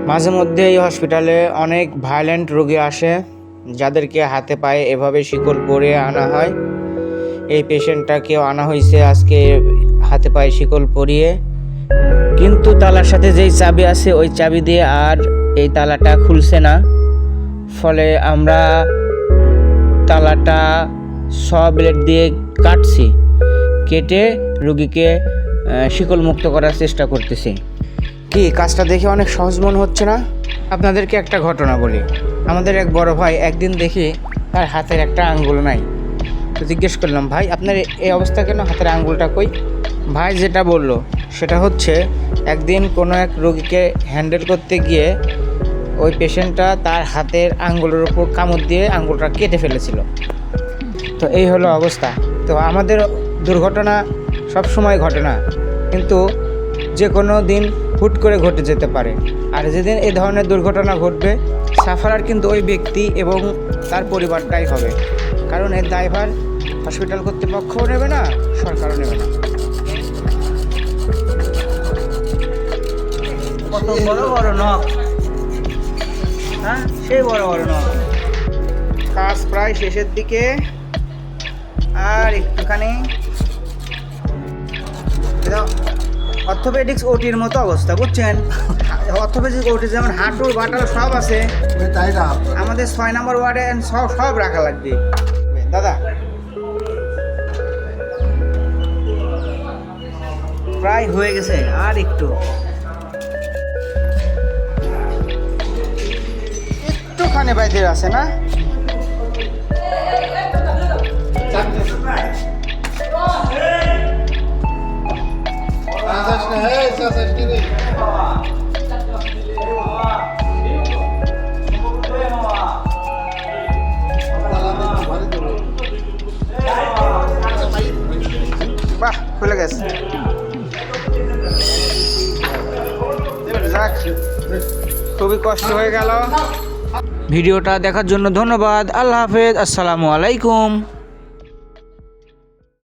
মাঝে মধ্যে এই হসপিটালে অনেক ভায়োলেন্ট রোগী আসে, যাদেরকে হাতে পায়ে এভাবে শিকল পরিয়ে আনা হয়। এই পেশেন্টটাকেও আনা হয়েছে আজকে হাতে পায়ে শিকল পরিয়ে, কিন্তু তালার সাথে যেই চাবি আছে ওই চাবি দিয়ে আর এই তালাটা খুলছে না। ফলে আমরা তালাটা ব্লেড দিয়ে কাটছি, কেটে রুগীকে শিকল মুক্ত করার চেষ্টা করতেছি। কি কাজটা দেখে অনেক সহজ মনে হচ্ছে না? আপনাদেরকে একটা ঘটনা বলি। আমাদের এক বড় ভাই একদিন দেখি তার হাতের একটা আঙ্গুল নাই। তো জিজ্ঞেস করলাম, ভাই আপনার এই অবস্থা কেন, হাতের আঙ্গুলটা কই? ভাই যেটা বলল সেটা হচ্ছে, একদিন কোনো এক রোগীকে হ্যান্ডেল করতে গিয়ে ওই পেশেন্টটা তার হাতের আঙ্গুলের উপর কামড় দিয়ে আঙ্গুলটা কেটে ফেলেছিল। তো এই হলো অবস্থা। তো আমাদের দুর্ঘটনা সব সময় ঘটে না, কিন্তু যে কোনো দিন হুট করে ঘটে যেতে পারে। আর যেদিন এই ধরনের দুর্ঘটনা ঘটবে, সাফারার কিন্তু ওই ব্যক্তি এবং তার পরিবারটাই হবে, কারণ এর দায়ভার হসপিটাল কর্তৃপক্ষও নেবে না, সরকারও নেবে না। কত বড় বড় নখ, হ্যাঁ সেই বড় বড় নখ। কাজ প্রায় শেষের দিকে, আর একটুখানি। অর্থোপেডিক্স ওটির মতো অবস্থা, বুঝছেন? অর্থোপেডিক্স ওটি যেমন হাঁটুর বাটার সব আছে, আমাদের 6 নম্বর ওয়ার্ডে সব রাখা লাগবে। দাদা প্রায় হয়ে গেছে, আর একটুখানি বাইরে আছে না? বাহ, খুলে গেছে। যাক, খুবই কষ্ট হয়ে গেল। ভিডিওটা দেখার জন্য ধন্যবাদ। আল্লাহ হাফেজ, আসসালামু আলাইকুম।